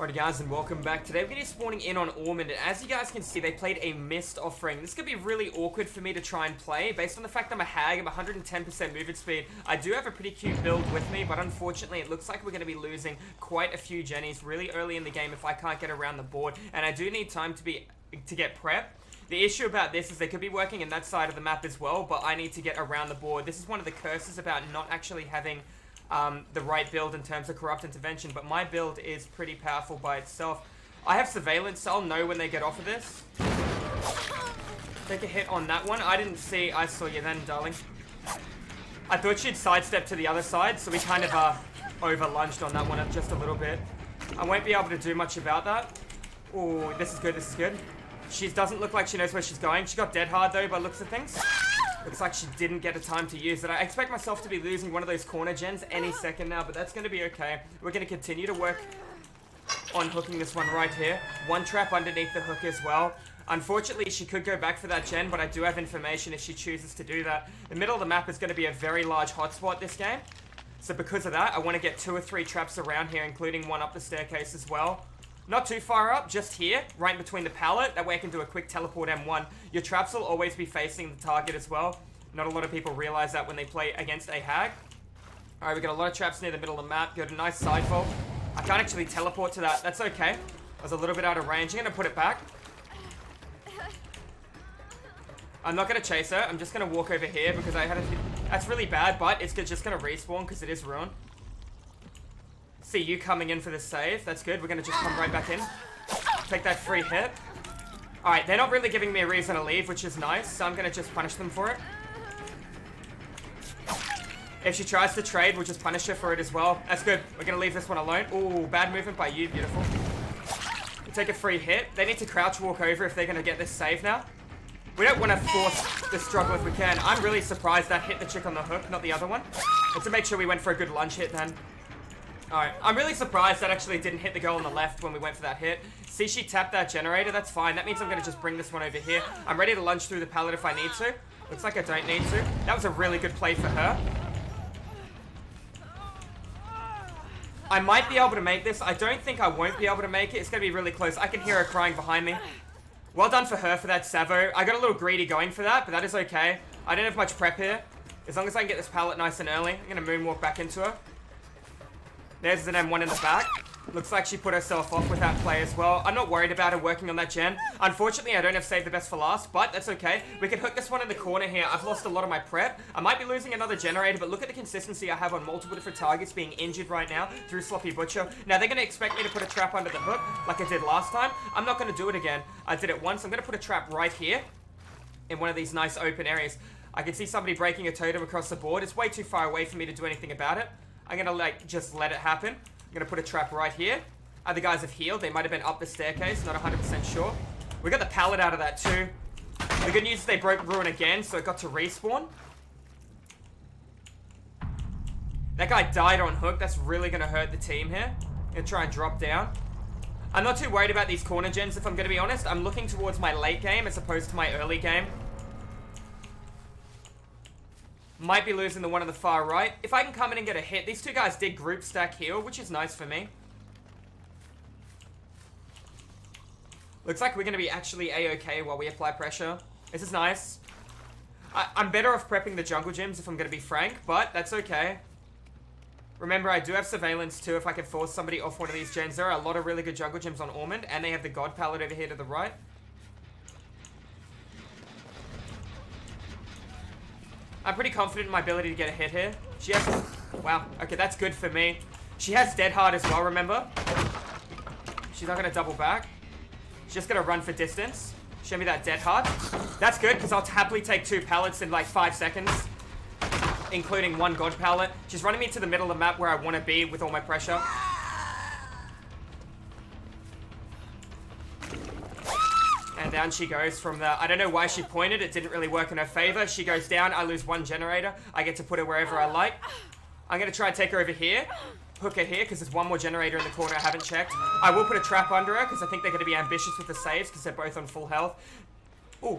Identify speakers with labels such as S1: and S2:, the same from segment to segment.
S1: Alright guys, and welcome back. Today we're going to be spawning in on Ormond, and as you guys can see, they played a mist offering. This could be really awkward for me to try and play, based on the fact I'm a hag, I'm 110% movement speed. I do have a pretty cute build with me, but unfortunately it looks like we're going to be losing quite a few jennies really early in the game if I can't get around the board, and I do need time to get prep. The issue about this is they could be working in that side of the map as well, but I need to get around the board. This is one of the curses about not actually having the right build in terms of corrupt intervention, but my build is pretty powerful by itself. I have surveillance, so I'll know when they get off of this. Take a hit on that one. I saw you then, darling. I thought she'd sidestep to the other side, so we kind of over-lunged on that one just a little bit. I won't be able to do much about that. Oh, this is good, this is good. She doesn't look like she knows where she's going. She got dead hard, though, by looks of things. Looks like she didn't get a time to use it. I expect myself to be losing one of those corner gens any second now, but that's going to be okay. We're going to continue to work on hooking this one right here. One trap underneath the hook as well. Unfortunately, she could go back for that gen, but I do have information if she chooses to do that. The middle of the map is going to be a very large hotspot this game. So because of that, I want to get 2 or 3 traps around here, including one up the staircase as well. Not too far up, just here, right in between the pallet. That way I can do a quick teleport M1. Your traps will always be facing the target as well. Not a lot of people realize that when they play against a hag. Alright, we got a lot of traps near the middle of the map. Got a nice sidefall. I can't actually teleport to that. That's okay. I was a little bit out of range. I'm going to put it back. I'm not going to chase her. I'm just going to walk over here because I had a... That's really bad, but it's just going to respawn because it is ruined. See you coming in for the save. That's good. We're going to just come right back in. Take that free hit. Alright, they're not really giving me a reason to leave, which is nice. So I'm going to just punish them for it. If she tries to trade, we'll just punish her for it as well. That's good. We're going to leave this one alone. Ooh, bad movement by you. Beautiful. We take a free hit. They need to crouch walk over if they're going to get this save now. We don't want to force the struggle if we can. I'm really surprised that hit the chick on the hook, not the other one. But to make sure we went for a good lunge hit then. Alright, I'm really surprised that actually didn't hit the girl on the left when we went for that hit. See, she tapped that generator. That's fine. That means I'm going to just bring this one over here. I'm ready to lunge through the pallet if I need to. Looks like I don't need to. That was a really good play for her. I might be able to make this. I don't think I won't be able to make it. It's going to be really close. I can hear her crying behind me. Well done for her for that Savo. I got a little greedy going for that, but that is okay. I don't have much prep here. As long as I can get this pallet nice and early. I'm going to moonwalk back into her. There's an M1 in the back. Looks like she put herself off with that play as well. I'm not worried about her working on that gen. Unfortunately, I don't have save the best for last, but that's okay. We can hook this one in the corner here. I've lost a lot of my prep. I might be losing another generator, but look at the consistency I have on multiple different targets being injured right now through Sloppy Butcher. Now, they're going to expect me to put a trap under the hook like I did last time. I'm not going to do it again. I did it once. I'm going to put a trap right here in one of these nice open areas. I can see somebody breaking a totem across the board. It's way too far away for me to do anything about it. I'm going to, just let it happen. I'm going to put a trap right here. Other guys have healed. They might have been up the staircase. Not 100% sure. We got the pallet out of that, too. The good news is they broke Ruin again, so it got to respawn. That guy died on hook. That's really going to hurt the team here. Going to try and drop down. I'm not too worried about these corner gens, if I'm going to be honest. I'm looking towards my late game as opposed to my early game. Might be losing the one on the far right. If I can come in and get a hit. These two guys did group stack heal, which is nice for me. Looks like we're going to be actually A-okay while we apply pressure. This is nice. I'm better off prepping the jungle gyms if I'm going to be frank, but that's okay. Remember, I do have surveillance too if I can force somebody off one of these gens. There are a lot of really good jungle gyms on Ormond, and they have the God pallet over here to the right. I'm pretty confident in my ability to get a hit here. She has... Wow. Okay, that's good for me. She has Dead Hard as well, remember? She's not going to double back. She's just going to run for distance. Show me that Dead Hard. That's good, because I'll happily take 2 pallets in like 5 seconds. Including 1 God pallet. She's running me to the middle of the map where I want to be with all my pressure. And down she goes from the... I don't know why she pointed. It didn't really work in her favor. She goes down. I lose 1 generator. I get to put her wherever I like. I'm going to try and take her over here. Hook her here because there's 1 more generator in the corner I haven't checked. I will put a trap under her because I think they're going to be ambitious with the saves because they're both on full health. Ooh.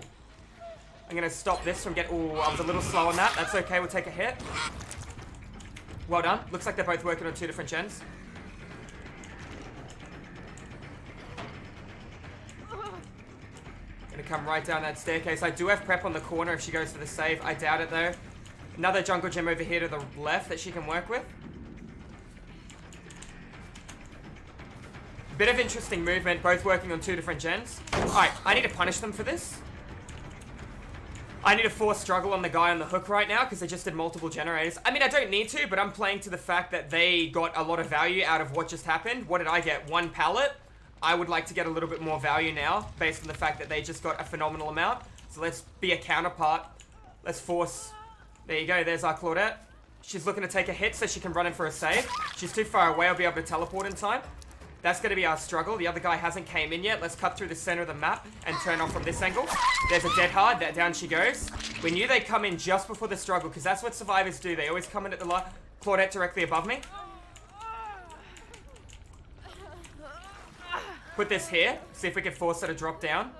S1: I'm going to stop this from getting... Ooh, I was a little slow on that. That's okay. We'll take a hit. Well done. Looks like they're both working on 2 different gens. come right down that staircase. I do have prep on the corner if she goes for the save. I doubt it though. Another jungle gem over here to the left that she can work with. Bit of interesting movement, both working on 2 different gens. Alright, I need to punish them for this. I need to force struggle on the guy on the hook right now because they just did multiple generators. I mean, I don't need to, but I'm playing to the fact that they got a lot of value out of what just happened. What did I get? 1 pallet. I would like to get a little bit more value now based on the fact that they just got a phenomenal amount. So let's be a counterpart. Let's force... There you go, there's our Claudette. She's looking to take a hit so she can run in for a save. She's too far away, I'll be able to teleport in time. That's going to be our struggle. The other guy hasn't came in yet. Let's cut through the center of the map and turn off from this angle. There's a dead hard. Down she goes. We knew they'd come in just before the struggle because that's what survivors do. They always come in at the Claudette directly above me. Put this here. See if we can force her to drop down.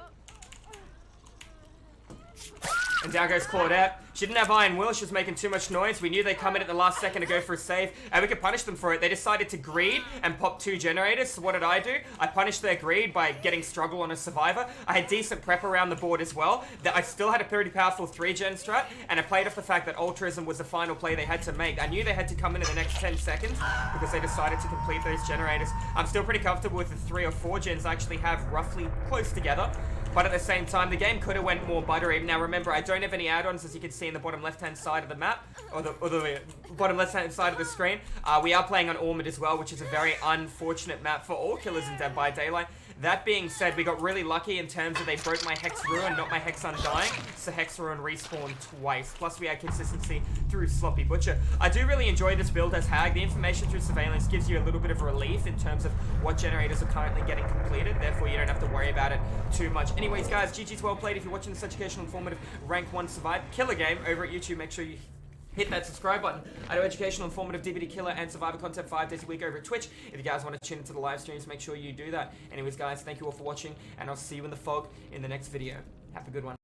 S1: And down goes Claudette. She didn't have Iron Will. She was making too much noise. We knew they'd come in at the last second to go for a save. And we could punish them for it. They decided to greed and pop 2 generators. So what did I do? I punished their greed by getting struggle on a survivor. I had decent prep around the board as well. I still had a pretty powerful 3-gen strat. And I played off the fact that Altruism was the final play they had to make. I knew they had to come in the next 10 seconds because they decided to complete those generators. I'm still pretty comfortable with the 3 or 4 gens I actually have roughly close together. But at the same time, the game could have went more buttery. Now remember, I don't have any add-ons, as you can see in the bottom left-hand side of the map, or the bottom left-hand side of the screen. We are playing on Ormond as well, which is a very unfortunate map for all killers in Dead by Daylight. That being said, we got really lucky in terms of they broke my Hex Ruin, not my Hex Undying, so Hex Ruin respawned twice. Plus we had consistency through Sloppy Butcher. I do really enjoy this build as Hag. The information through Surveillance gives you a little bit of relief in terms of what generators are currently getting completed, therefore you don't have to worry about it too much. Anyways guys, GG's well played. If you're watching this educational, informative, rank 1 survive killer game over at YouTube, make sure you hit that subscribe button. I do educational, informative, DVD killer, and survivor content 5 days a week over at Twitch. If you guys want to tune into the live streams, make sure you do that. Anyways, guys, thank you all for watching, and I'll see you in the fog in the next video. Have a good one.